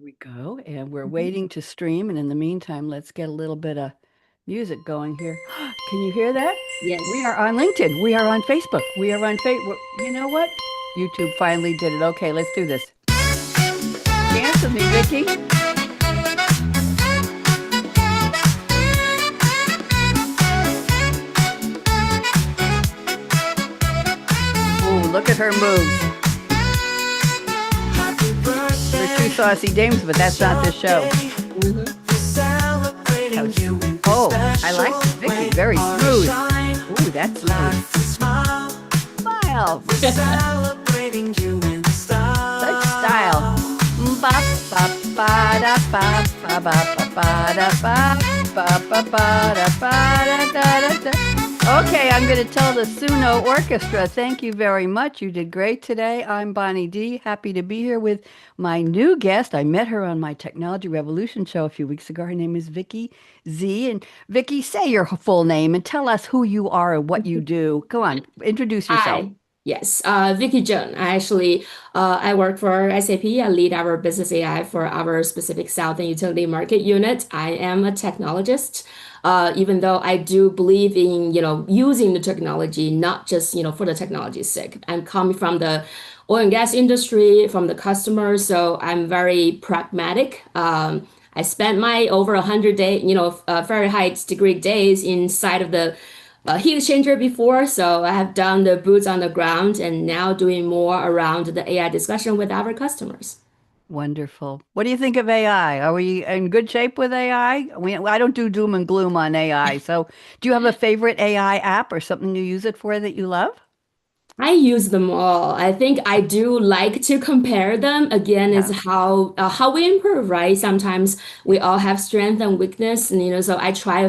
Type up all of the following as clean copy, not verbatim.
We go, and we're waiting to stream. And in the meantime, let's get a little bit of music going here. Can you hear that? We are Yes. on LinkedIn. We are on Facebook. We are on Facebook. You know what? YouTube finally did it. Okay, let's do this. Dance with me, Vicky. Ooh, look at her moves. They're two saucy dames, but that's not this show. Hmm. Oh, I like Vicky. Very smooth. Ooh, that's smooth. Smile. Such style. Ba ba ba da ba ba ba ba da ba ba ba ba da ba da da. Okay, I'm going to tell the Suno Orchestra. Thank you very much. You did great today. I'm Bonnie D. Happy to be here with my new guest. I met her on my Technology Revolution show a few weeks ago. Her name is Vicki Z. And Vicki, say your full name and tell us who you are and what you do. Go on, introduce yourself. Hi. Yes. Vicki Zheng. I work for SAP. I lead our business AI for our specific Southern utility market unit. I am a technologist. Even though I do believe in, using the technology, not just, for the technology's sake. I'm coming from the oil and gas industry, from the customer, so I'm very pragmatic. I spent my over 100 day, Fahrenheit degree days inside of the heat exchanger before, so I have done the boots on the ground and now doing more around the AI discussion with our customers. Wonderful. What do you think of AI? Are we in good shape with AI? I don't do doom and gloom on AI. So, do you have a favorite AI app or something you use it for that you love? I use them all. I think I do like to compare them. Again, is Yeah. how we improve, right? Sometimes we all have strength and weakness, and so I try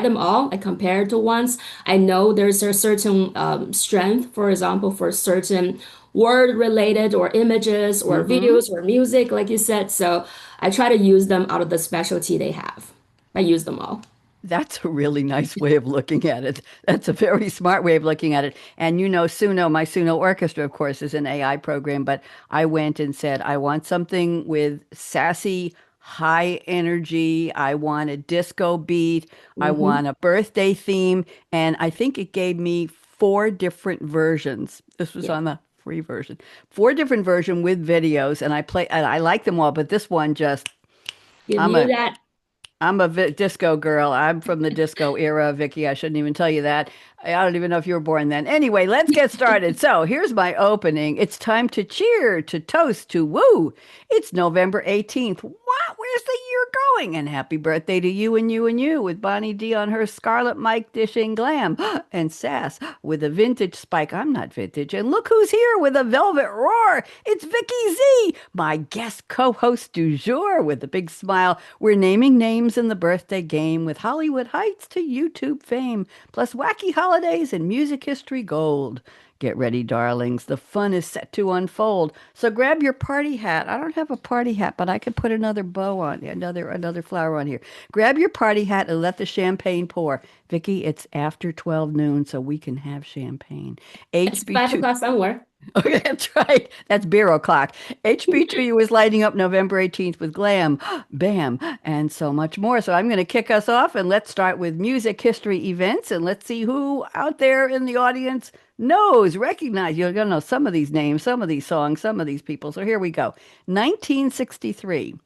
them all. I compare to ones. I know there's a certain strength, for example, for certain word related or images or Mm-hmm. videos or music, like you said. So I try to use them out of the specialty they have. I use them all. That's a really nice way of looking at it. That's a very smart way of looking at it. And Suno, my Suno Orchestra, of course, is an AI program, but I went and said, I want something with sassy, high energy. I want a disco beat. I Hmm. want a birthday theme. And I think it gave me four different versions. This was Yeah, on the free version. Four different version with videos, and I like them all, but this one just give I'm you a that. I'm a disco girl. I'm from the disco era, Vicky. I shouldn't even tell you that. I don't even know if you were born then. Anyway, let's get started. So here's my opening. It's time to cheer, to toast, to woo. It's November 18th. What? Where's the year going? And happy birthday to you and you and you with Bonnie D on her Scarlet Mike dishing glam and Sass with a vintage spike. I'm not vintage. And look who's here with a velvet roar. It's Vicky Z, my guest co-host du jour with a big smile. We're naming names in the birthday game with Hollywood Heights to YouTube fame, plus wacky holidays and music history gold. Get ready, darlings. The fun is set to unfold. So grab your party hat. I don't have a party hat, but I could put another bow on, another flower on here. Grab your party hat and let the champagne pour. Vicky, it's after 12 noon, so we can have champagne. It's 5 HB2. o'clock somewhere. Okay, that's right. That's beer o'clock. HB2U is lighting up November 18th with glam, bam, and so much more. So I'm going to kick us off and let's start with music history events and let's see who out there in the audience knows, recognize. You're going to know some of these names, some of these songs, some of these people. So here we go. 1963.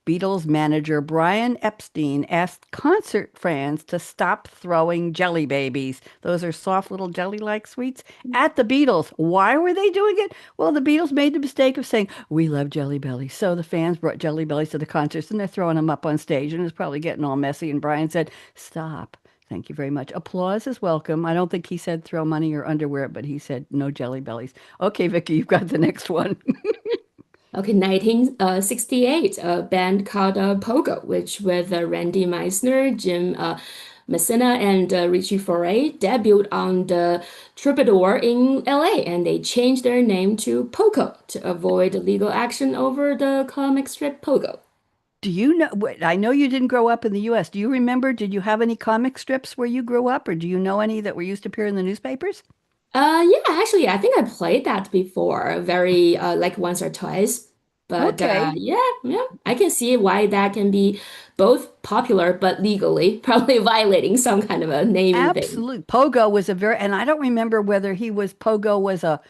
Beatles manager Brian Epstein asked concert fans to stop throwing jelly babies. Those are soft little jelly-like sweets at the Beatles. Why were they doing it? Well, the Beatles made the mistake of saying, we love Jelly Bellies. So the fans brought Jelly Bellies to the concerts and they're throwing them up on stage and it's probably getting all messy. And Brian said, stop. Thank you very much. Applause is welcome. I don't think he said throw money or underwear, but he said no Jelly Bellies. Okay, Vicky, you've got the next one. Okay, 1968, a band called Pogo, which with Randy Meisner, Jim Messina, and Richie Foray debuted on the Troubadour in LA, and they changed their name to Poco to avoid legal action over the comic strip Pogo. Do you know? I know you didn't grow up in the US. Do you remember? Did you have any comic strips where you grew up, or do you know any that were used to appear in the newspapers? Yeah, actually, I think I played that before, very like once or twice. But Okay. yeah, yeah, I can see why that can be both popular but legally probably violating some kind of a naming thing. Absolutely. Pogo was a very, and I don't remember whether Pogo was a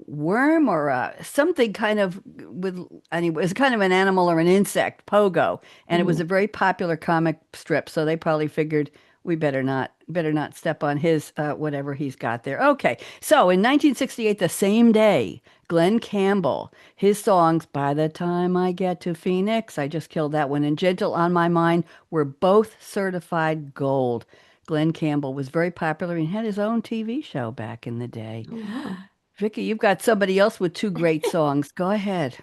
worm or something kind of with, anyway, it was kind of an animal or an insect, Pogo. And it was a Mhm. very popular comic strip. So they probably figured we better not step on his, whatever he's got there. Okay. So in 1968, the same day, Glenn Campbell, his songs, By the Time I Get to Phoenix, I just killed that one, and Gentle on My Mind were both certified gold. Glenn Campbell was very popular and had his own TV show back in the day. Oh, wow. Vicky, you've got somebody else with two great songs. Go ahead.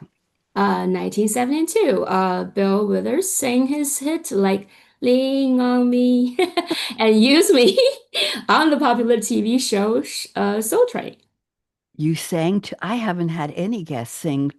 1972, Bill Withers sang his hit like Lean on Me and Use Me on the popular TV show Soul Train. You sang to, I haven't had any guests sing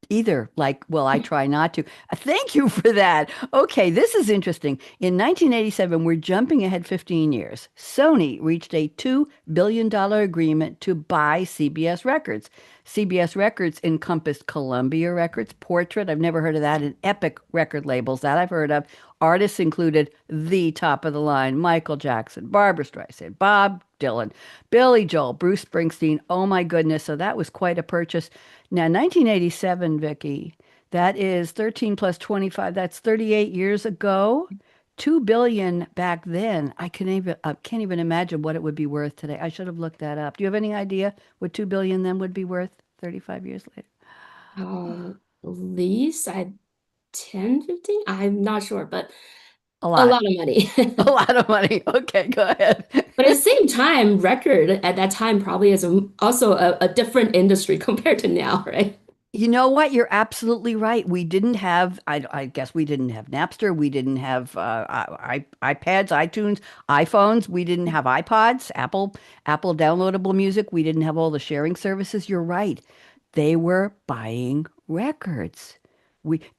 either. Like, well, I try not to. Thank you for that. Okay, this is interesting. In 1987, we're jumping ahead 15 years. Sony reached a $2 billion agreement to buy CBS Records. CBS Records encompassed Columbia Records, Portrait, I've never heard of that, and Epic record labels, that I've heard of. Artists included the top of the line Michael Jackson, Barbra Streisand, Bob Dylan, Billy Joel, Bruce Springsteen. Oh my goodness. So that was quite a purchase. Now, 1987, Vicky, that is 13 plus 25. That's 38 years ago. 2 billion back then. Can't even imagine what it would be worth today. I should have looked that up. Do you have any idea what 2 billion then would be worth 35 years later? At least I 10, 15. I'm not sure, but A a lot. lot of money. A lot of money. Okay, go ahead. But at the same time, record at that time probably is also a different industry compared to now, right? You know what? You're absolutely right. We didn't have, I guess we didn't have Napster. We didn't have iPads, iTunes, iPhones. We didn't have iPods, Apple downloadable music. We didn't have all the sharing services. You're right. They were buying records.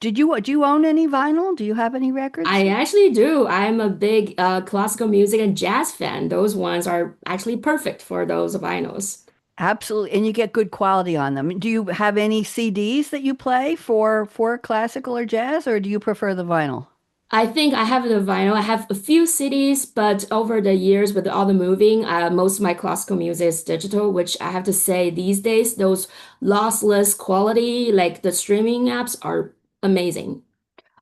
Do you own any vinyl? Do you have any records? I actually do. I'm a big classical music and jazz fan. Those ones are actually perfect for those vinyls. Absolutely. And you get good quality on them. Do you have any CDs that you play for classical or jazz, or do you prefer the vinyl? I think I have the vinyl. I have a few CDs, but over the years with all the moving, most of my classical music is digital, which I have to say these days, those lossless quality, like the streaming apps, are amazing.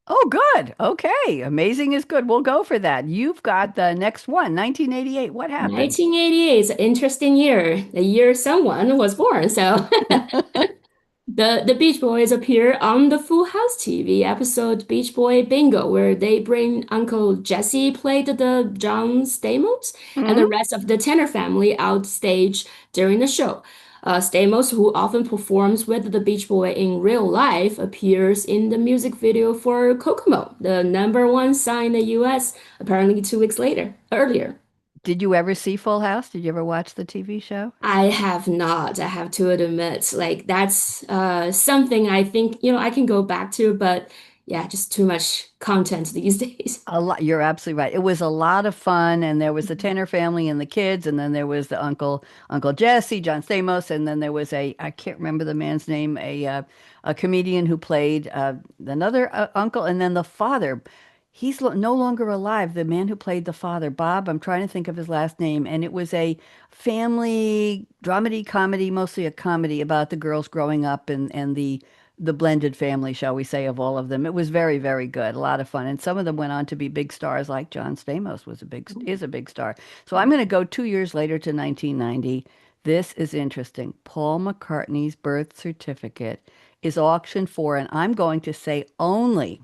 Oh, good. Okay. Amazing is good. We'll go for that. You've got the next one, 1988. What happened? 1988 is an interesting year, the year someone was born. So the Beach Boys appear on the Full House TV episode Beach Boy Bingo, where they bring Uncle Jesse played the John Stamos and the Hmm. rest of the Tanner family out stage during the show. Stamos, who often performs with the Beach Boy in real life, appears in the music video for Kokomo, the #1 song in the US, apparently 2 weeks earlier. Did you ever see Full House? Did you ever watch the TV show? I have not, I have to admit. Like that's something I think, I can go back to, but yeah, just too much content these days. A lot. You're absolutely right. It was a lot of fun, and there was the Tanner family and the kids, and then there was the Uncle Jesse, John Stamos, and then there was I can't remember the man's name, a comedian who played another uncle, and then the father. No longer alive. The man who played the father, Bob. I'm trying to think of his last name, and it was a family dramedy comedy, mostly a comedy about the girls growing up and the blended family, shall we say, of all of them. It was very, very good, a lot of fun, and some of them went on to be big stars, like John Stamos is a big star. So I'm going to go 2 years later to 1990. This is interesting. Paul McCartney's birth certificate is auctioned for, and I'm going to say only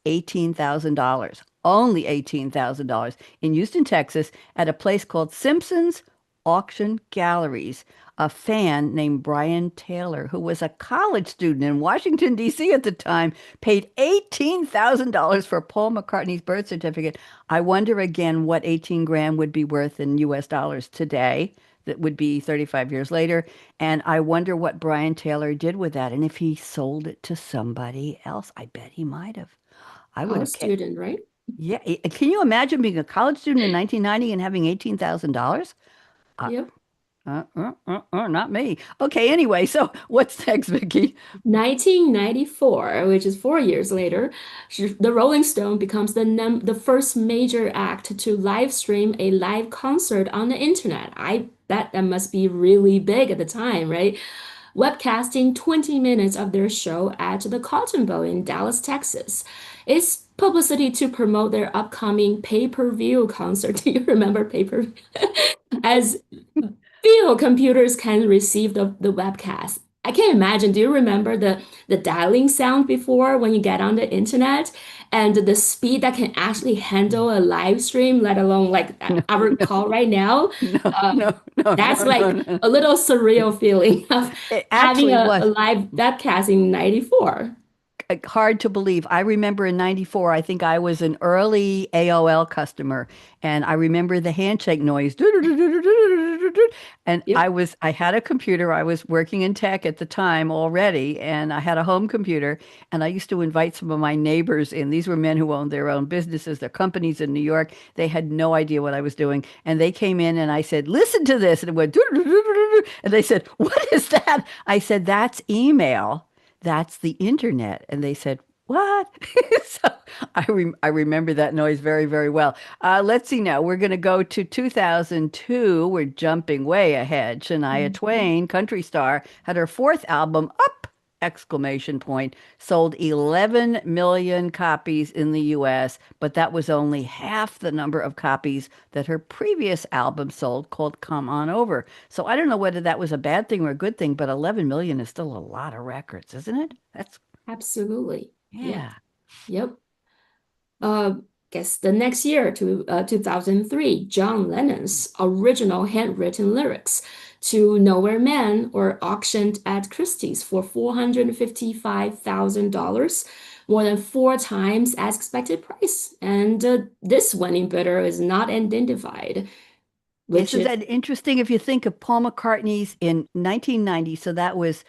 $18,000. Only $18,000 in Houston, Texas, at a place called Simpson's Auction Galleries. A fan named Brian Taylor, who was a college student in Washington, D.C. at the time, paid $18,000 for Paul McCartney's birth certificate. I wonder again what 18 grand would be worth in US dollars today. That would be 35 years later. And I wonder what Brian Taylor did with that. And if he sold it to somebody else, I bet he might have. I would All have. student, right? Yeah. Can you imagine being a college student in 1990 and having $18,000? Uh, Yep. Not me. Okay, anyway, so what's next, Vicky? 1994, which is 4 years later, the Rolling Stone becomes the first major act to live stream a live concert on the internet. I bet that must be really big at the time, right? Webcasting 20 minutes of their show at the Cotton Bowl in Dallas, Texas. It's publicity to promote their upcoming pay-per-view concert. Do you remember pay-per-view? As few computers can receive the webcast. I can't imagine. Do you remember the dialing sound before when you get on the internet and the speed that can actually handle a live stream, let alone like No, our no, call right now? no, Uh, no, no, that's no, no, like no. a little surreal feeling of It having actually a was. live webcast in 94. Hard to believe. I remember in 94, I think I was an early AOL customer, and I remember the handshake noise. And Yep. I had a computer. I was working in tech at the time already, and I had a home computer, and I used to invite some of my neighbors in. These were men who owned their own businesses, their companies in New York. They had no idea what I was doing, and they came in and I said, "Listen to this." And it went, and they said, "What is that?" I said, "That's email. That's the internet." And they said, "What?" So I remember that noise very, very well. Let's see now. We're going to go to 2002. We're jumping way ahead. Shania Mhm. Twain, country star, had her fourth album, Up! Exclamation point, sold 11 million copies in the US, but that was only half the number of copies that her previous album sold, called Come On Over. So I don't know whether that was a bad thing or a good thing, but 11 million is still a lot of records, isn't it? That's, Absolutely. Yep. yeah. Yep. Uh, guess the next year, to 2003, John Lennon's original handwritten lyrics to Nowhere Man were auctioned at Christie's for $455,000, more than four times as expected price. And this winning bidder is not identified, which Isn't is that interesting if you think of Paul McCartney's in 1990? So that was,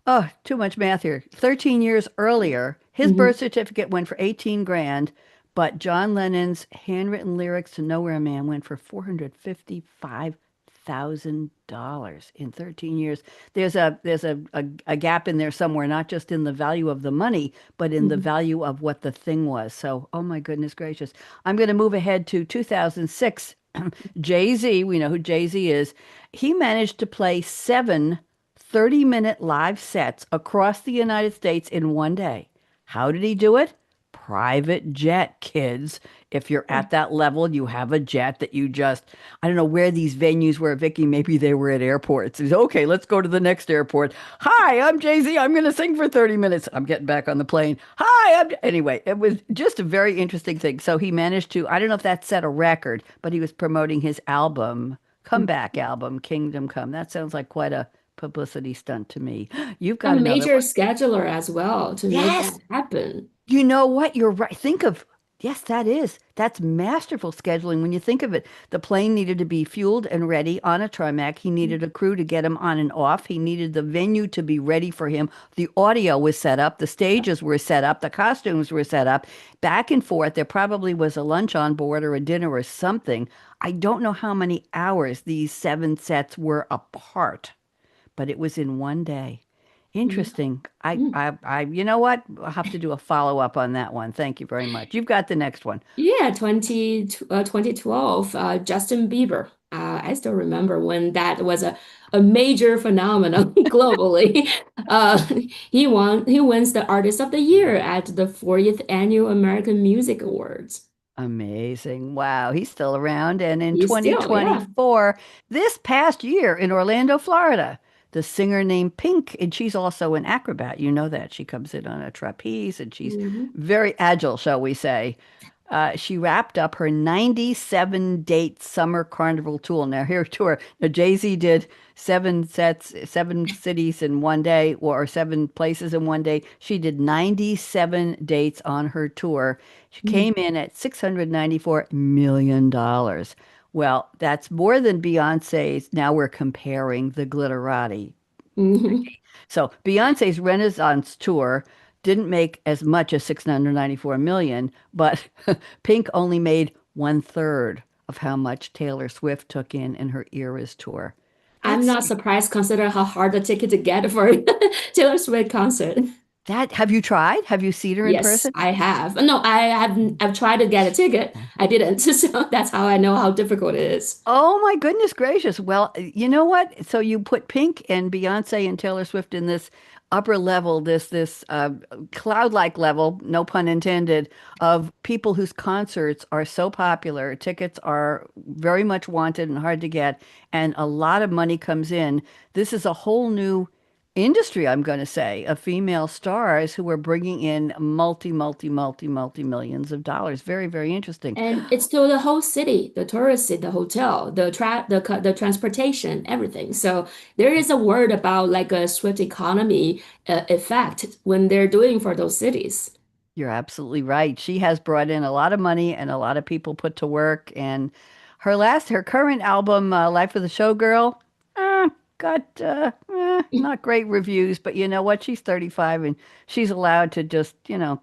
oh, too much math here. 13 years earlier, his mhm, birth certificate went for 18 grand, but John Lennon's handwritten lyrics to Nowhere Man went for $455,000 in 13 years. There's a gap in there somewhere, not just in the value of the money, but in the mhm. value of what the thing was. So, oh my goodness gracious. I'm going to move ahead to 2006. Jay-Z, we know who Jay-Z is. He managed to play seven 30-minute live sets across the United States in one day. How did he do it? Private jet, kids. If you're at that level, you have a jet that you just, I don't know where these venues were, Vicky, maybe they were at airports. He's okay, let's go to the next airport. Hi, I'm Jay-Z. I'm going to sing for 30 minutes. I'm getting back on the plane. Hi, anyway, it was just a very interesting thing. So he managed to, I don't know if that set a record, but he was promoting his album, comeback album, Kingdom Come. That sounds like quite a publicity stunt to me. You've A got another major one. scheduler as well to make that Yes. happen. You know what? You're right. Think of, yes, that's masterful scheduling when you think of it. The plane needed to be fueled and ready on a tarmac. He needed a crew to get him on and off. He needed the venue to be ready for him. The audio was set up. The stages were set up. The costumes were set up. Back and forth. There probably was a lunch on board or a dinner or something. I don't know how many hours these seven sets were apart, but it was in one day. Yeah. Interesting. Mm. You know what? I'll have to do a follow up on that one. Thank you very much. You've got the next one. Yeah, 2012, Justin Bieber. I still remember when that was a major phenomenon globally. Uh, he wins the Artist of the Year at the 40th Annual American Music Awards. Amazing. Wow. He's still around. And in He's still, yeah. 2024, this past year in Orlando, Florida, the singer named Pink, and she's also an acrobat. You know that. She comes in on a trapeze and she's Mhm. very agile, shall we say. She wrapped up her 97-date summer carnival tour. Now, here tour. Now, Jay-Z did seven sets, seven cities in one day, or seven places in one day. She did 97 dates on her tour. She came in at $694 million. Well, that's more than Beyonce's. Now we're comparing the glitterati. Mhm. So Beyonce's Renaissance tour didn't make as much as 694 million, but Pink only made one third of how much Taylor Swift took in her Eras tour. I'm It's not surprised considering how hard the ticket to get for Taylor Swift concert. that. Have you tried? Have you seen her in Yes, person? I have. No, I haven't. I've tried to get a ticket. I didn't. So that's how I know how difficult it is. Oh my goodness gracious. Well, you know what? So you put Pink and Beyonce and Taylor Swift in this upper level, this cloud-like level, no pun intended, of people whose concerts are so popular. Tickets are very much wanted and hard to get, and a lot of money comes in. This is a whole new industry, I'm going to say, of female stars who are bringing in multi millions of dollars. Very, very interesting. And it's to the whole city, the tourist city, the hotel, the transportation, everything. So there is a word about like a Swift economy effect when they're doing for those cities. You're absolutely right. She has brought in a lot of money and a lot of people put to work. And her current album, Life of the Showgirl, got not great reviews. But you know what? She's 35 and she's allowed to just,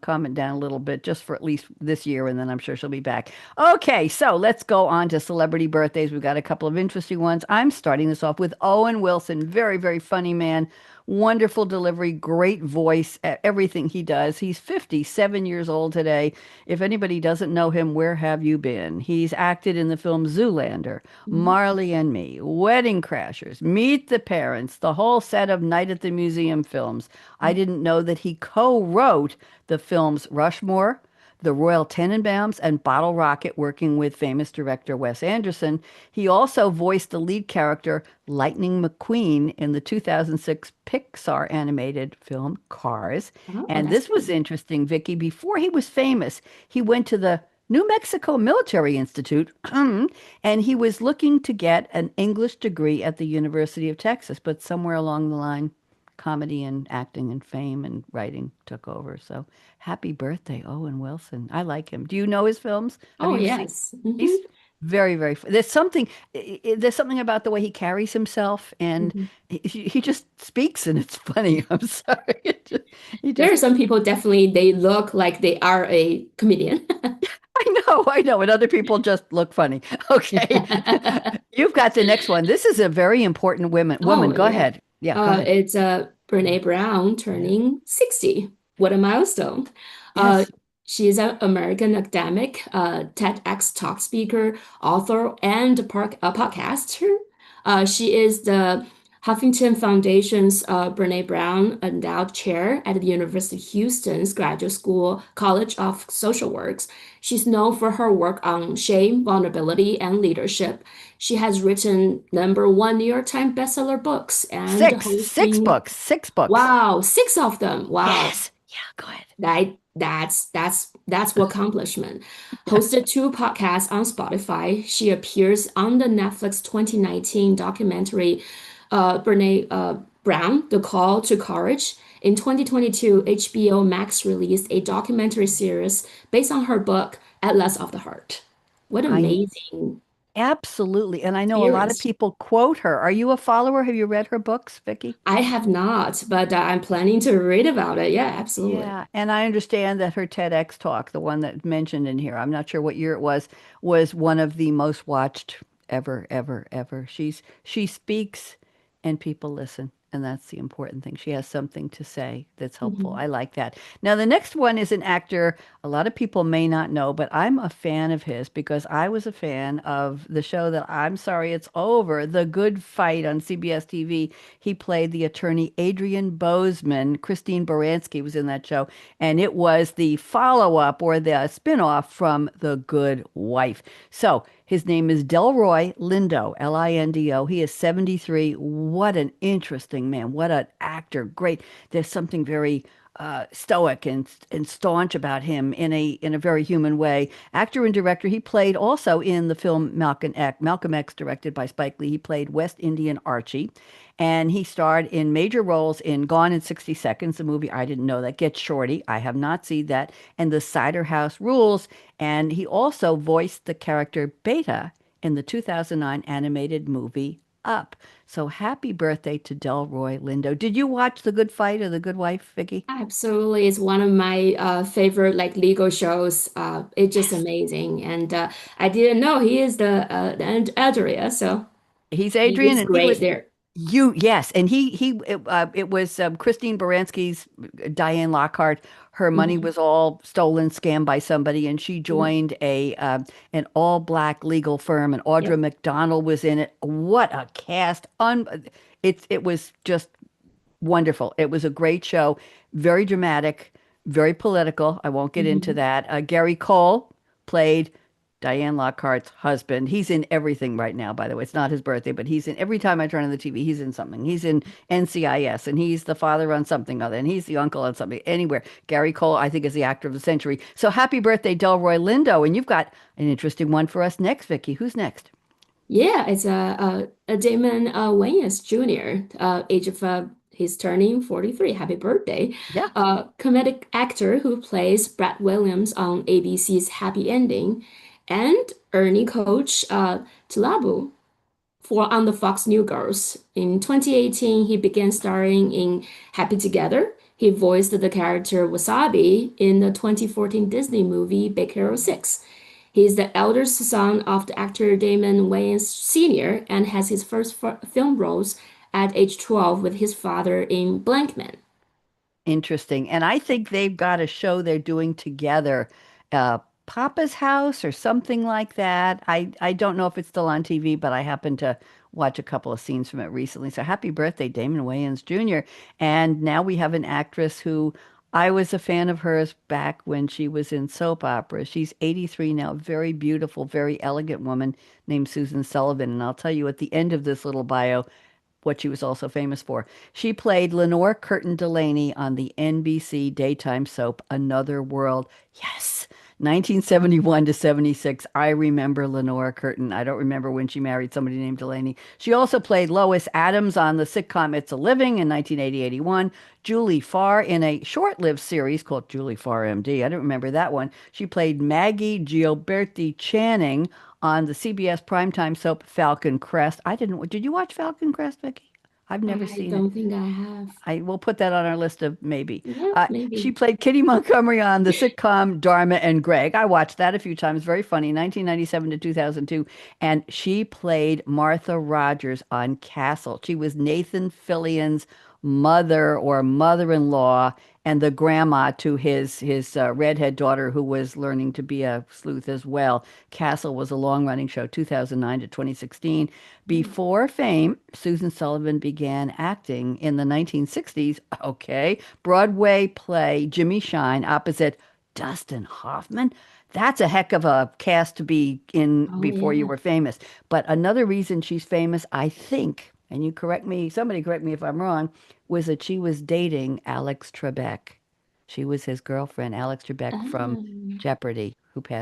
calm it down a little bit just for at least this year. And then I'm sure she'll be back. Okay, so let's go on to celebrity birthdays. We've got a couple of interesting ones. I'm starting this off with Owen Wilson. Very, very funny man. Wonderful delivery, great voice, everything he does. He's 57 years old today. If anybody doesn't know him, where have you been? He's acted in the film Zoolander, Mhm. Marley and Me, Wedding Crashers, Meet the Parents, the whole set of Night at the Museum films. I didn't know that he co-wrote the films Rushmore, the Royal Tenenbaums, and Bottle Rocket, working with famous director Wes Anderson. He also voiced the lead character Lightning McQueen in the 2006 Pixar animated film Cars. Oh, And that's this was good. interesting, Vicky. Before he was famous, he went to the New Mexico Military Institute, and he was looking to get an English degree at the University of Texas, but somewhere along the line, comedy and acting and fame and writing took over. So happy birthday, Owen Wilson. I like him. Do you know his films? Have Oh, you seen? yes. He's very, very. There's something about the way he carries himself, and Mhm. he just speaks, and it's funny. I'm sorry. He There just are some people definitely they look like they are a comedian. I know, and other people just look funny. Okay. You've got the next one. This is a very important woman. Oh, Go yeah. ahead. Yeah, go ahead. It's Brene Brown Yeah. turning 60. What a milestone. Uh, Yes. she is an American academic, TEDx talk speaker, author, and podcaster. She is the Huffington Foundation's Brene Brown Endowed Chair at the University of Houston's Graduate School College of Social Works. She's known for her work on shame, vulnerability, and leadership. She has written #1 New York Times bestseller books and Six hosting, books. Six books. wow, six of them. Wow. Yes. Yeah, go ahead. That's what accomplishment. Hosted two podcasts on Spotify. She appears on the Netflix 2019 documentary Brene Brown, The Call to Courage. In 2022, HBO Max released a documentary series based on her book, Atlas of the Heart. What I amazing absolutely, and I know a lot of experience. people quote her. Are you a follower? Have you read her books, Vicky? I have not, but I'm planning to read about it. Yeah, absolutely. Yeah, and I understand that her TEDx talk, the one that mentioned in here, I'm not sure what year it was one of the most watched ever, ever, ever. She speaks and people listen, and that's the important thing. She has something to say that's helpful. Mhm. I like that. Now, the next one is an actor a lot of people may not know, but I'm a fan of his because I was a fan of the show that I'm sorry it's over, The Good Fight on CBS TV. He played the attorney Adrian Bozeman. Christine Baranski was in that show, and it was the follow-up or the spin-off from The Good Wife. So his name is Delroy Lindo, Lindo. He is 73. What an interesting man. What an actor. Great. There's something very stoic and staunch about him in a very human way. Actor and director, he played also in the film Malcolm X, directed by Spike Lee. He played West Indian Archie, and he starred in major roles in Gone in 60 Seconds, the movie I didn't know that. Get Shorty, I have not seen that, and The Cider House Rules. And he also voiced the character Beta in the 2009 animated movie Up. So happy birthday to Delroy Lindo. Did you watch The Good Fight or The Good Wife, Vicky? Absolutely, it's one of my favorite like legal shows. It's just Yes. amazing, and I didn't know he is the Andrea, so He's he Adrian, is and he great was there. Yes, and it was Christine Baranski's Diane Lockhart. Her money Hmm. was all stolen, scammed by somebody, and she Yep. joined a an all black legal firm, and Audra Yep. McDonald was in it. What a cast! It was just wonderful. It was a great show, very dramatic, very political. I won't get into Hmm. that. Gary Cole played Diane Lockhart's husband. He's in everything right now, by the way. It's not his birthday, but he's in every time I turn on the TV, he's in something. He's in NCIS and he's the father on something other, and he's the uncle on something. Anywhere. Gary Cole, I think, is the actor of the century. So happy birthday, Delroy Lindo. And you've got an interesting one for us next, Vicky. Who's next? Yeah, it's a Damon Wayans Jr. Age of he's turning 43. Happy birthday. Yeah. Comedic actor who plays Brad Williams on ABC's Happy Ending, and Ernie coach Tlabu for on the Fox New Girls. In 2018, he began starring in Happy Together. He voiced the character Wasabi in the 2014 Disney movie Big Hero 6. He is the eldest son of the actor Damon Wayans Sr. and has his first film roles at age 12 with his father in Blankman. Interesting. And I think they've got a show they're doing together, Papa's House or something like that. I don't know if it's still on TV, but I happened to watch a couple of scenes from it recently. So happy birthday, Damon Wayans Jr. And now we have an actress who I was a fan of hers back when she was in soap opera. She's 83 now, very beautiful, very elegant woman named Susan Sullivan. And I'll tell you at the end of this little bio, what she was also famous for. She played Lenore Curtin Delaney on the NBC daytime soap Another World. Yes, 1971 to 76. I remember Lenore Curtin. I don't remember when she married somebody named Delaney. She also played Lois Adams on the sitcom It's a Living in 1980-81. Julie Farr in a short-lived series called Julie Farr MD. I don't remember that one. She played Maggie Gilberti Channing on the CBS primetime soap Falcon Crest. I didn't. Did you watch Falcon Crest, Vicky? I've never I seen it. don't think I have. I will put that on our list of maybe. Yeah, She maybe. played Kitty Montgomery on the sitcom Dharma and Greg. I watched that a few times. Very funny. 1997 to 2002. And she played Martha Rogers on Castle. She was Nathan Fillion's mother or mother-in-law and the grandma to his redhead daughter who was learning to be a sleuth as well. Castle was a long-running show, 2009 to 2016. Before fame, Susan Sullivan began acting in the 1960s. Okay, Broadway play Jimmy Shine opposite Dustin Hoffman. That's a heck of a cast to be in Oh before you yeah. were famous. But another reason she's famous, I think, and you correct me, somebody correct me if I'm wrong, was that she was dating Alex Trebek. She was his girlfriend, Alex Trebek from Um, Jeopardy,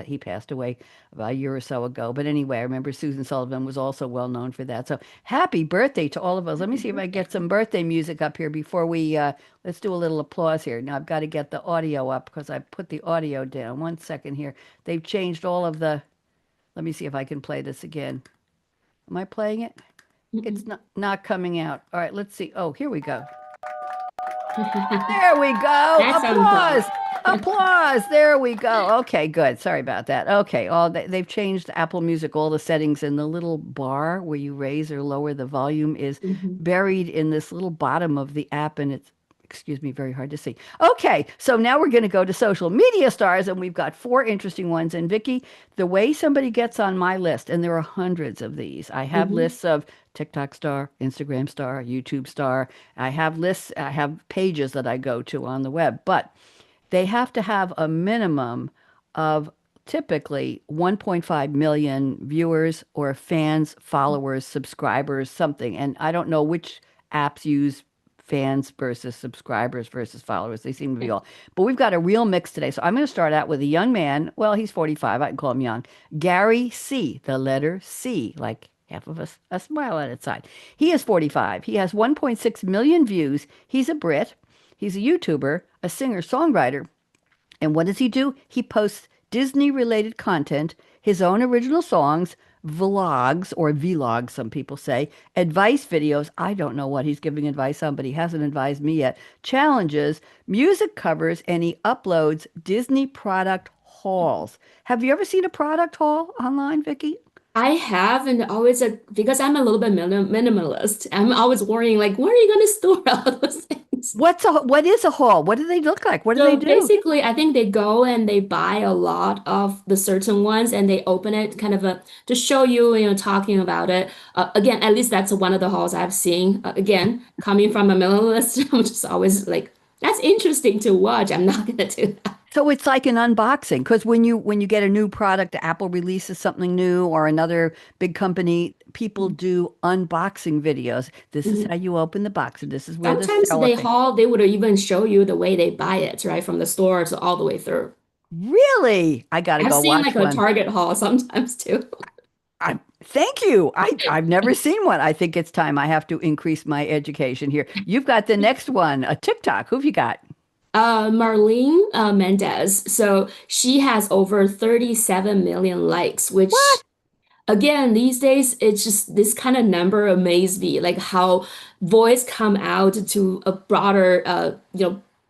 he passed away about a year or so ago. But anyway, I remember Susan Sullivan was also well known for that. So happy birthday to all of us. Let me Happy see if I birthday. get some birthday music up here before we let's do a little applause here. Now I've got to get the audio up because I put the audio down. One second here. They've changed all of the. Let me see if I can play this again. Am I playing it? It's Mm-mm. not coming out. All right, let's see. Oh, here we go. There we go. That sounds Applause. good. Applause. There we go. Okay, good. Sorry about that. Okay, they've changed Apple Music, all the settings, and the little bar where you raise or lower the volume is Mhm. buried in this little bottom of the app, and it's, excuse me, very hard to see. Okay, so now we're going to go to social media stars, and we've got four interesting ones. And Vicky, the way somebody gets on my list, and there are hundreds of these, I have Mhm. lists of TikTok star, Instagram star, YouTube star. I have lists, I have pages that I go to on the web, but they have to have a minimum of typically 1.5 million viewers or fans, followers, subscribers, something. And I don't know which apps use fans versus subscribers versus followers. They seem to be Yeah. all. But we've got a real mix today. So I'm going to start out with a young man. Well, he's 45. I can call him young. Gary C, the letter C, like half of a smile on its side. He is 45. He has 1.6 million views. He's a Brit. He's a YouTuber, a singer-songwriter. And what does he do? He posts Disney-related content, his own original songs, vlogs or vlogs, some people say, advice videos. I don't know what he's giving advice on, but he hasn't advised me yet. Challenges, music covers, and he uploads Disney product hauls. Have you ever seen a product haul online, Vicky? I have, and always because I'm a little bit minimalist. I'm always worrying, like, where are you going to store all those things? What is a haul? What do they look like? What do they So do? basically, I think they go and they buy a lot of the certain ones and they open it kind of to show you, talking about it. Again, at least that's one of the hauls I've seen. Again, coming from a minimalist, I'm just always like, that's interesting to watch. I'm not gonna do that. So it's like an unboxing because when you get a new product, Apple releases something new or another big company, people do unboxing videos. This is how Mhm. you open the box, and this is where the Sometimes they cellophane. haul, they would even show you the way they buy it, right? From the stores all the way through. Really? I got to I've go seen like watch a one. Target haul sometimes too. Thank you. I've never seen one. I think it's time I have to increase my education here. You've got the next one, a TikTok. Who've you got? Marlene Mendez. So she has over 37 million likes, which What? again, these days, it's just this kind of number amazed me, like how voice come out to a broader,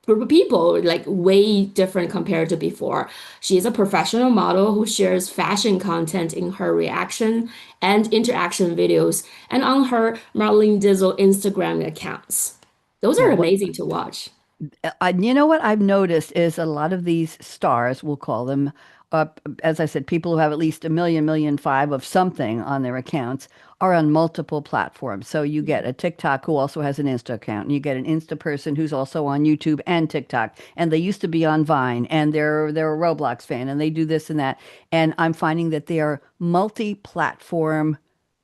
group of people, like way different compared to before. She is a professional model who shares fashion content in her reaction and interaction videos and on her Marlene Dizzle Instagram accounts. Those are What? amazing to watch. You know what I've noticed is a lot of these stars, we'll call them, as I said, people who have at least a million, million five of something on their accounts are on multiple platforms. So you get a TikTok who also has an Insta account, and you get an Insta person who's also on YouTube and TikTok, and they used to be on Vine, and they're a Roblox fan, and they do this and that. And I'm finding that they are multi-platform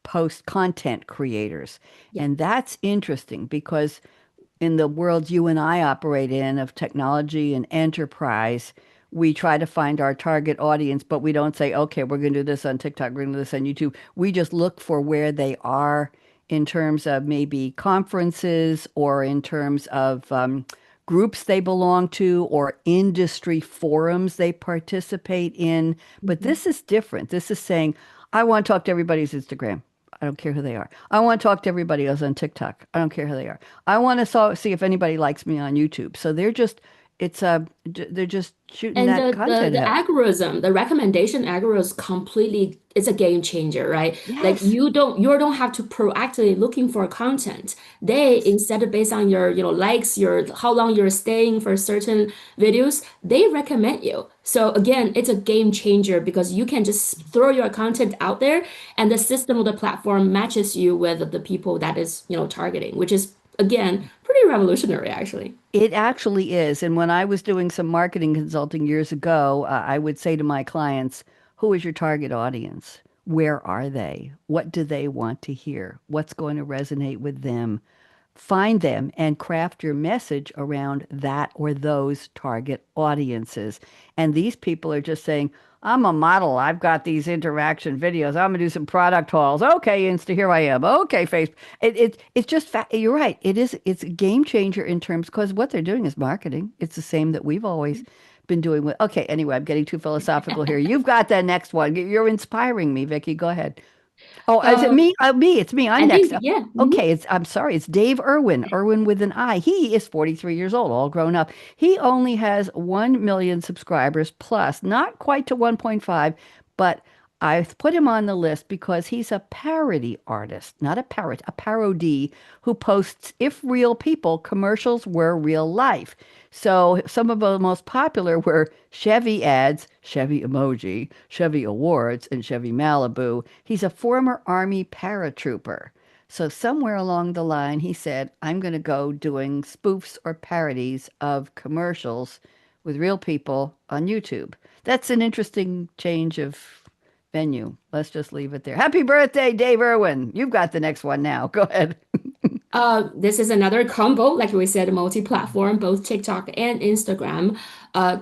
post content creators, Yeah. and that's interesting because in the world you and I operate in of technology and enterprise, we try to find our target audience, but we don't say, okay, we're going to do this on TikTok, we're going to do this on YouTube. We just look for where they are in terms of maybe conferences or in terms of groups they belong to or industry forums they participate in. But Mhm. this is different. This is saying, I want to talk to everybody's Instagram. I don't care who they are. I want to talk to everybody else on TikTok. I don't care who they are. I want to see if anybody likes me on YouTube. So they're just shooting And that the content the out. algorithm, the recommendation algorithm completely it's a game changer, right? Like Yes. you don't have to proactively looking for content. They Yes. instead of based on your, likes, your how long you're staying for certain videos, they recommend you. So again, it's a game changer because you can just throw your content out there and the system of the platform matches you with the people that is, targeting, which is again pretty revolutionary actually. It actually is. And when I was doing some marketing consulting years ago, I would say to my clients, who is your target audience? Where are they? What do they want to hear? What's going to resonate with them? Find them and craft your message around that or those target audiences. And these people are just saying, I'm a model. I've got these interaction videos. I'm gonna do some product hauls. Okay, Insta, here I am. Okay, Facebook. It's just you're right. It's a game changer in terms because what they're doing is marketing. It's the same that we've always been doing with. Okay, anyway, I'm getting too philosophical here. You've got that next one. You're inspiring me, Vicky. Go ahead. Oh, is it Uh, me? Me. It's me. I'm I next. think yeah. Okay, I'm sorry. It's Dave Irwin. Irwin with an I. He is 43 years old, all grown up. He only has 1 million subscribers plus, not quite to 1.5, but I've put him on the list because he's a parody artist, not a parrot, a parody who posts if real people commercials were real life. So some of the most popular were Chevy ads, Chevy emoji, Chevy awards, and Chevy Malibu. He's a former Army paratrooper. So somewhere along the line, he said, I'm going to go doing spoofs or parodies of commercials with real people on YouTube. That's an interesting change of venue. Let's just leave it there. Happy birthday, Dave Irwin. You've got the next one now. Go ahead. This is another combo, like we said, multi-platform, both TikTok and Instagram.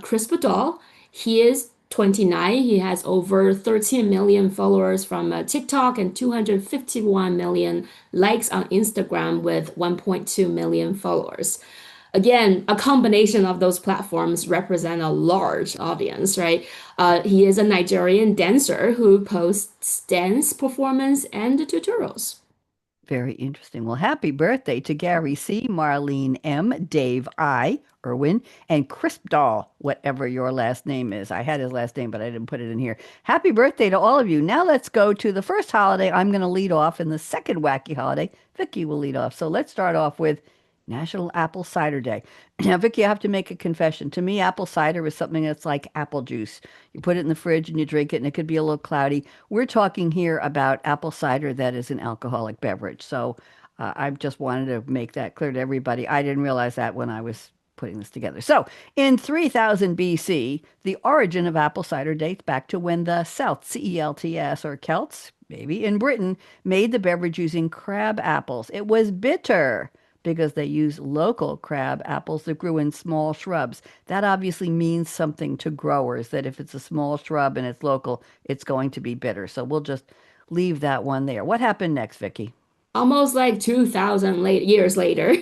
Chris Badal, he is 29. He has over 13 million followers from TikTok and 251 million likes on Instagram with 1.2 million followers. Again, a combination of those platforms represent a large audience, right? He is a Nigerian dancer who posts dance performance and tutorials. Very interesting. Well, happy birthday to Gary C., Marlene M., Dave I., Irwin, and Crisp Doll, whatever your last name is. I had his last name, but I didn't put it in here. Happy birthday to all of you. Now let's go to the first holiday. I'm going to lead off, and the second wacky holiday, Vicky will lead off. So let's start off with National Apple Cider Day. Now, Vicky, I have to make a confession. To me, apple cider is something that's like apple juice. You put it in the fridge and you drink it, and it could be a little cloudy. We're talking here about apple cider that is an alcoholic beverage. So I just wanted to make that clear to everybody. I didn't realize that when I was putting this together. So in 3000 BC, the origin of apple cider dates back to when the Celts, Celts, or Celts, maybe in Britain, made the beverage using crab apples. It was bitter because they used local crab apples that grew in small shrubs. That obviously means something to growers, that if it's a small shrub and it's local, it's going to be bitter. So we'll just leave that one there. What happened next, Vicky? Almost like 2000 years later,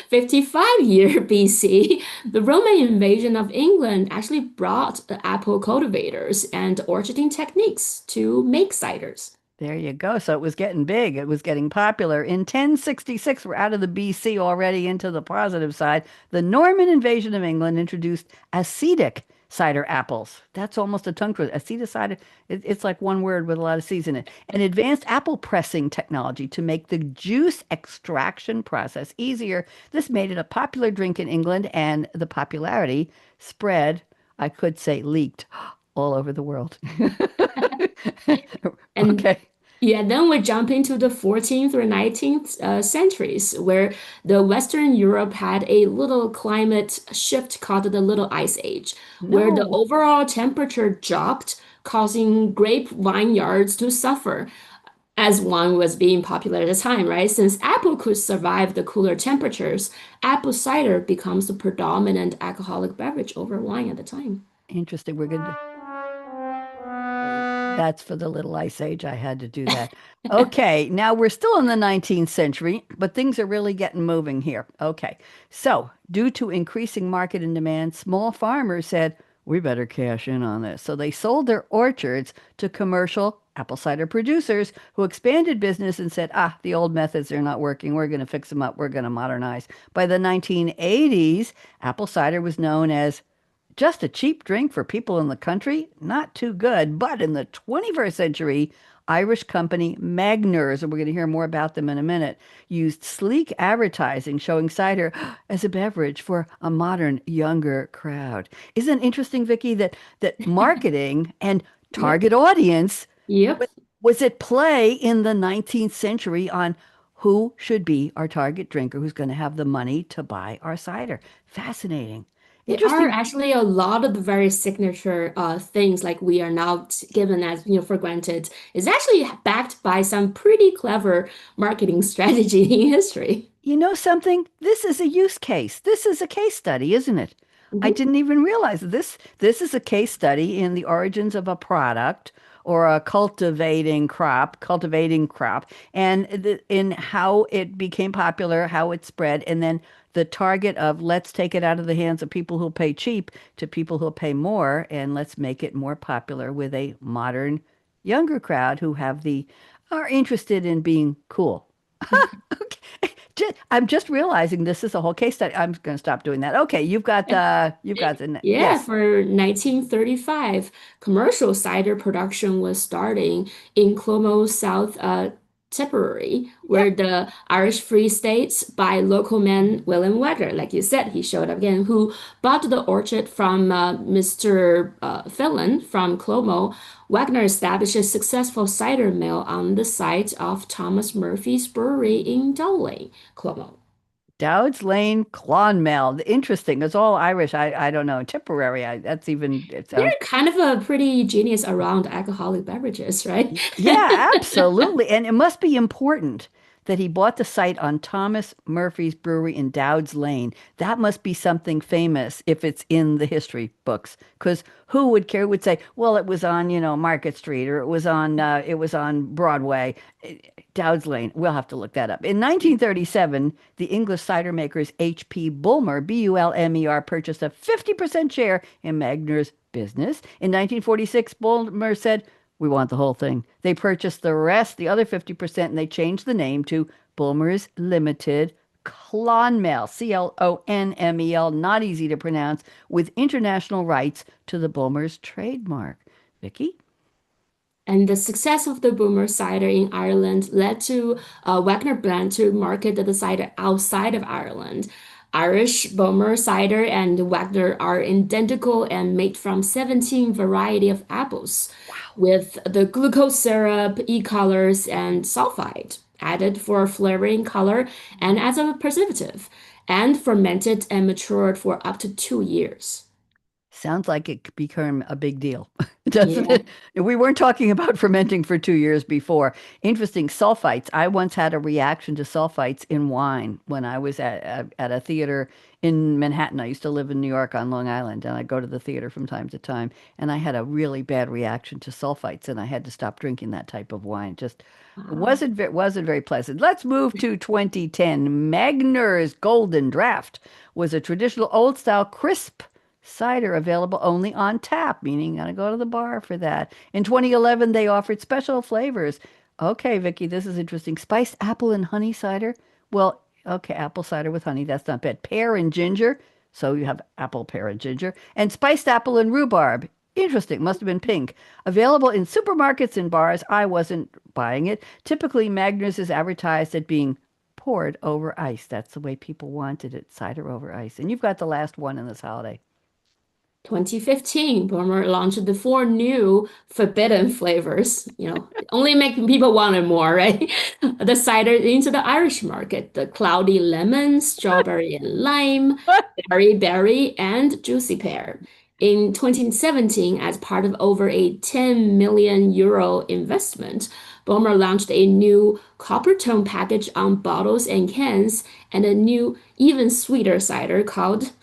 55 BC, the Roman invasion of England actually brought the apple cultivators and orcharding techniques to make ciders. There you go. So it was getting big. It was getting popular. In 1066, we're out of the BC already into the positive side. The Norman invasion of England introduced acetic cider apples. That's almost a tongue twister. Acetic cider, it's like one word with a lot of C's in it. And advanced apple pressing technology to make the juice extraction process easier. This made it a popular drink in England, and the popularity spread, I could say leaked, all over the world. And Okay. yeah, then we jump into the 14th or 19th centuries, where the Western Europe had a little climate shift called the Little Ice Age, where the No. overall temperature dropped, causing grape vineyards to suffer, as wine was being popular at the time, right? Since apple could survive the cooler temperatures, apple cider becomes the predominant alcoholic beverage over wine at the time. Interesting. We're going to. That's for the Little Ice Age. I had to do that. Okay, now we're still in the 19th century, but things are really getting moving here. Okay, so due to increasing market and demand, small farmers said, we better cash in on this. So they sold their orchards to commercial apple cider producers who expanded business and said, the old methods are not working. We're going to fix them up. We're going to modernize. By the 1980s, apple cider was known as just a cheap drink for people in the country, not too good. But in the 21st century, Irish company Magners, and we're going to hear more about them in a minute, used sleek advertising showing cider as a beverage for a modern, younger crowd. Isn't it interesting, Vicky, that marketing and Yep. target audience Yep. was at play in the 19th century on who should be our target drinker, who's going to have the money to buy our cider. Fascinating. There are Interesting. actually a lot of the very signature things like we are now given as for granted is actually backed by some pretty clever marketing strategy in history. You know something? This is a use case. This is a case study, isn't it? I Mhm. didn't even realize this is a case study in the origins of a product or a cultivating crop, and in how it became popular, how it spread, and then the target of let's take it out of the hands of people who'll pay cheap to people who'll pay more, and let's make it more popular with a modern, younger crowd who have the are interested in being cool. Okay. I'm just realizing this is a whole case study. I'm going to stop doing that. Okay, Yeah, yes. for 1935, commercial cider production was starting in Clomo, South Tipperary, where Yep. the Irish Free States by local man William Wagner, like you said, he showed up again, who bought the orchard from Mr. Phelan from Clomo. Wagner established a successful cider mill on the site of Thomas Murphy's brewery in Dowling, Clomo. Dowd's Lane Clonmel. Interesting. It's all Irish. I don't know. Tipperary. That's even it They're sounds. kind of a pretty genius around alcoholic beverages, right? Yeah, absolutely. And it must be important that he bought the site on Thomas Murphy's Brewery in Dowd's Lane. That must be something famous if it's in the history books. Because who would care? Would say, well, it was on, Market Street or it was on Broadway. Dowd's Lane. We'll have to look that up. In 1937, the English cider makers H.P. Bulmer, Bulmer, purchased a 50% share in Magner's business. In 1946, Bulmer said, we want the whole thing. They purchased the rest, the other 50%, and they changed the name to Bulmer's Limited Clonmel, Clonmel, not easy to pronounce, with international rights to the Bulmer's trademark. Vicky? And the success of the Boomer cider in Ireland led to Wagner Blend to market the cider outside of Ireland. Irish Boomer cider and Wagner are identical and made from 17 variety of apples, with the glucose syrup, e-colors, and sulfide added for flavoring color and as a preservative, and fermented and matured for up to 2 years. Sounds like it became a big deal, doesn't Yeah. it? We weren't talking about fermenting for 2 years before. Interesting. Sulfites. I once had a reaction to sulfites in wine when I was at a theater in Manhattan. I used to live in New York on Long Island, and I go to the theater from time to time. And I had a really bad reaction to sulfites, and I had to stop drinking that type of wine. Just Wow. wasn't very pleasant. Let's move to 2010. Magner's Golden Draft was a traditional old style crisp cider available only on tap, meaning you gotta go to the bar for that. In 2011, they offered special flavors. Okay, Vicky, this is interesting. Spiced apple and honey cider. Well, okay, apple cider with honey, that's not bad. Pear and ginger. So you have apple, pear, and ginger. And spiced apple and rhubarb. Interesting. Must have been pink. Available in supermarkets and bars. I wasn't buying it. Typically, Magners is advertised at being poured over ice. That's the way people wanted it, cider over ice. And you've got the last one in this holiday. 2015, Burma launched the four new forbidden flavors. Only making people want it more, right? The cider into the Irish market, the cloudy lemon, strawberry and lime, berry, and juicy pear. In 2017, as part of over a 10 million euro investment, Bommer launched a new copper tone package on bottles and cans and a new, even sweeter cider called,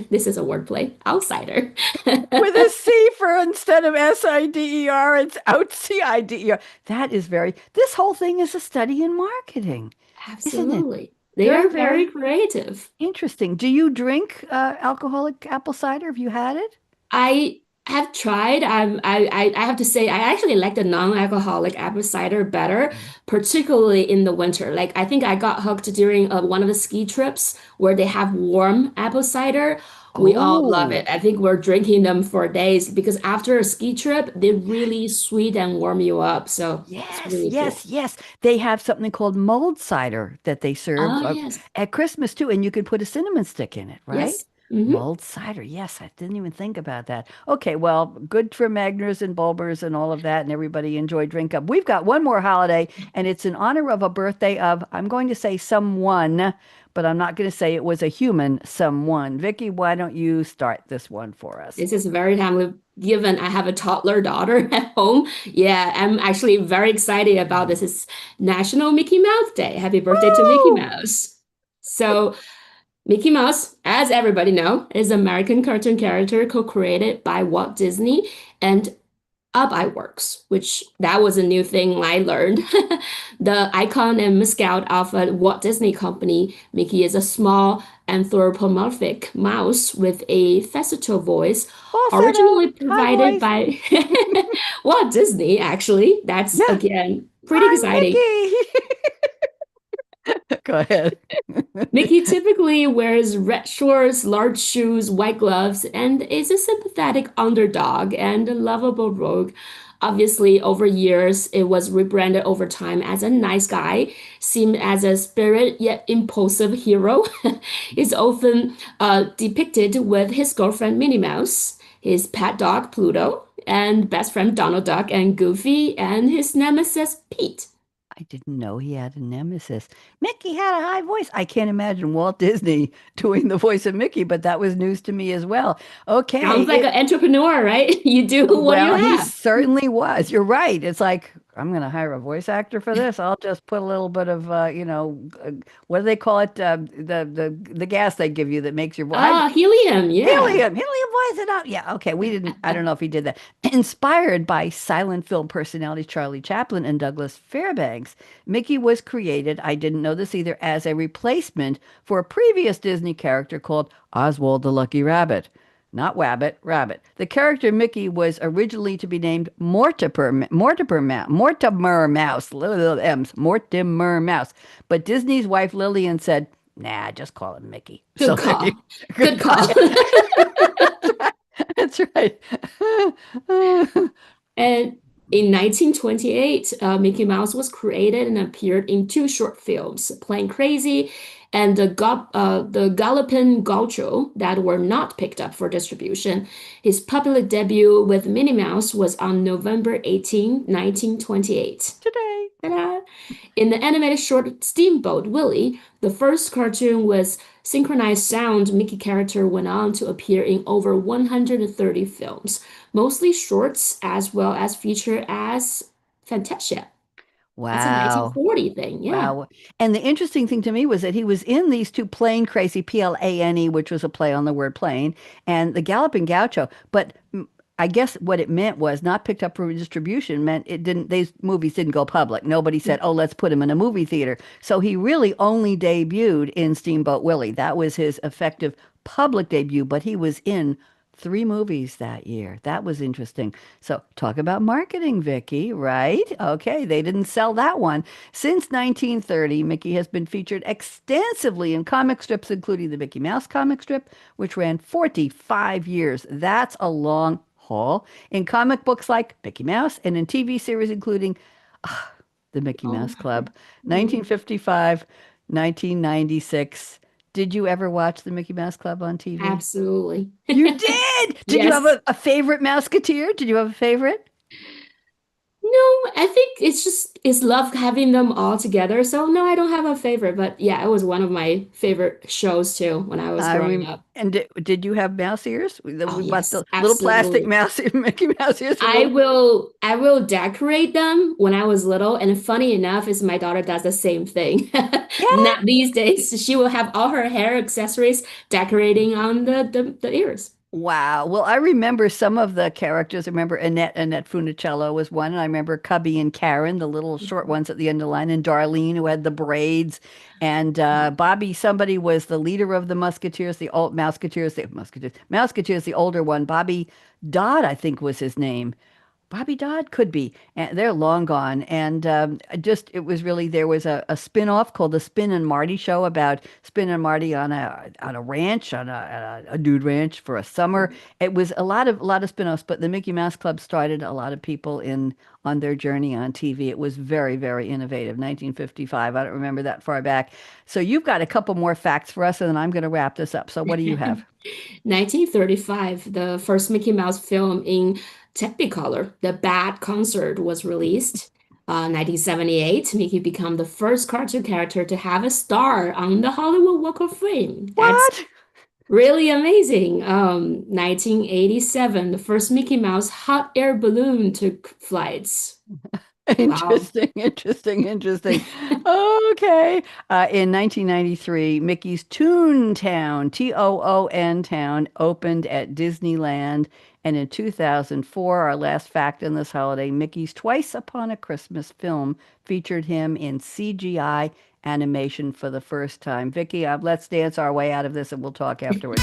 this is a wordplay, outsider. With a C for instead of SIDER, it's out CIDER. That is this whole thing is a study in marketing, isn't it? Absolutely. They Very, are very very creative. interesting. Do you drink alcoholic apple cider? Have you had it? I have tried. I have to say, I actually like the non-alcoholic apple cider better, particularly in the winter. Like, I think I got hooked during one of the ski trips where they have warm apple cider. We all love Oh, it. I think we're drinking them for days because after a ski trip, they really sweet and warm you up. So it's yes, really yes, cool. yes. They have something called mulled cider that they serve Oh, yes. at Christmas too, and you could put a cinnamon stick in it, right? Yes. Hmm. Mulled cider. Yes, I didn't even think about that. Okay, well, good for Magners and Bulbers and all of that, and everybody enjoy drink up. We've got one more holiday, and it's in honor of a birthday of, I'm going to say someone, but I'm not going to say it was a human someone. Vicky, why don't you start this one for us? This is very timely given I have a toddler daughter at home. Yeah, I'm actually very excited about this. It's National Mickey Mouse Day. Happy birthday to Mickey Woo! Mouse. So, Mickey Mouse, as everybody know, is an American cartoon character co-created by Walt Disney and Up I Works, which that was a new thing I learned. The icon and mascot of a Walt Disney Company, Mickey is a small anthropomorphic mouse with a falsetto voice, Falsetto, originally high provided voice. by Walt Disney, actually. That's Yeah, again pretty I'm exciting. Mickey. Go ahead. Mickey typically wears red shorts, large shoes, white gloves, and is a sympathetic underdog and a lovable rogue. Obviously, over years, it was rebranded over time as a nice guy, seen as a spirit yet impulsive hero. He's often depicted with his girlfriend Minnie Mouse, his pet dog Pluto, and best friend Donald Duck and Goofy, and his nemesis Pete. I didn't know he had a nemesis. Mickey had a high voice. I can't imagine Walt Disney doing the voice of Mickey, but that was news to me as well. Okay, Sounds like an entrepreneur, right? You do what you well, he have. certainly was. You're right. It's like, I'm going to hire a voice actor for this. I'll just put a little bit of, what do they call it? The gas they give you that makes your voice. Ah, helium, yeah. Helium voice it out. Yeah, okay. We didn't, I don't know if he did that. Inspired by silent film personalities Charlie Chaplin and Douglas Fairbanks, Mickey was created, I didn't know this either, as a replacement for a previous Disney character called Oswald the Lucky Rabbit. not Wabbit, Rabbit. The character Mickey was originally to be named Mortimer Mouse, little M's, Mortimer Mouse. But Disney's wife Lillian said, "Nah, just call him Mickey." So Good there you, call. good Good call. call. That's right. And in 1928, Mickey Mouse was created and appeared in two short films, Plain Crazy and the Gallopin' Gaucho, that were not picked up for distribution. His public debut with Minnie Mouse was on November 18, 1928. Today. Ta-da! In the animated short Steamboat Willie, the first cartoon with synchronized sound, Mickey character went on to appear in over 130 films, mostly shorts as well as feature as Fantasia. That's a Wow. 1940 thing, yeah. Wow. And the interesting thing to me was that he was in these two Plane Crazy, Plane, which was a play on the word plane, and the Galloping Gaucho. But I guess what it meant was not picked up for distribution meant it didn't, these movies didn't go public. Nobody said, oh, let's put him in a movie theater. So he really only debuted in Steamboat Willie. That was his effective public debut, but he was in three movies that year. That was interesting. So talk about marketing, Vicky, right? Okay, they didn't sell that one. Since 1930, Mickey has been featured extensively in comic strips, including the Mickey Mouse comic strip, which ran 45 years. That's a long haul. In comic books like Mickey Mouse and in TV series including The Mickey Oh, Mouse Club, mm, 1955, 1996. Did you ever watch The Mickey Mouse Club on TV? absolutely. You did. Did you have Yes. a favorite Mouseketeer? Did you have a favorite? No, I think it's love having them all together. So no, I don't have a favorite, but yeah, it was one of my favorite shows too when I was I growing rem up. and did you have mouse ears? Oh We bought yes, the little plastic absolutely. mouse Mickey Mouse ears, the I little. will I will decorate them when I was little, and funny enough is my daughter does the same thing. Yeah. Not these days. She will have all her hair accessories decorating on the ears. Wow. Well, I remember some of the characters. I remember Annette Funicello was one, and I remember Cubby and Karen, the little short ones at the end of the line, and Darlene, who had the braids, and Bobby. Somebody was the leader of the Musketeers, the old Mouseketeers, the older one. Bobby Dodd, I think, was his name. Bobby Dodd could be. And they're long gone. And just, it was really, there was a spin-off called The Spin and Marty Show about Spin and Marty on a ranch, on a dude ranch for a summer. It was a lot of spin-offs, but the Mickey Mouse Club started a lot of people in on their journey on TV. It was very, very innovative. 1955. I don't remember that far back. So you've got a couple more facts for us, and then I'm going to wrap this up. So what do you have? 1935, the first Mickey Mouse film in Technicolor, The Bad Concert, was released. 1978, Mickey became the first cartoon character to have a star on the Hollywood Walk of Fame. That's What? really amazing. 1987, the first Mickey Mouse hot air balloon took flights. Wow. Interesting, interesting, interesting. Okay. In 1993, Mickey's Toontown, Toon Town, opened at Disneyland. And in 2004, our last fact in this holiday, Mickey's Twice Upon a Christmas film featured him in CGI animation for the first time. Vicky, let's dance our way out of this and we'll talk afterwards.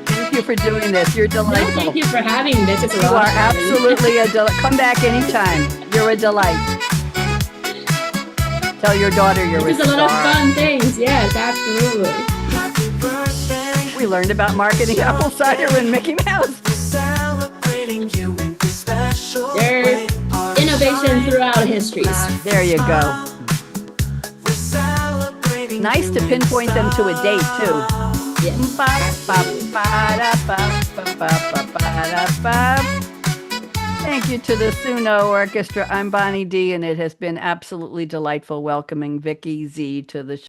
Thank you for doing this. You're No, thank delightful. you for having me. This is a You lot are of fun. absolutely a delight. Come back anytime. You're a delight. Tell your daughter you're a This is a lot of star. fun things. Yes, absolutely. Happy birthday. We learned about marketing apple cider and Mickey Mouse. We're celebrating you in this special There's way. Our innovation shine throughout histories. life There you go. on. We're celebrating Nice you to in pinpoint them to a date, too. style. Yes, Ba, ba, absolutely. ba, da, ba, ba, ba, ba, ba, da, ba. Thank you to the Suno Orchestra. I'm Bonnie D, and it has been absolutely delightful welcoming Vicky Z to the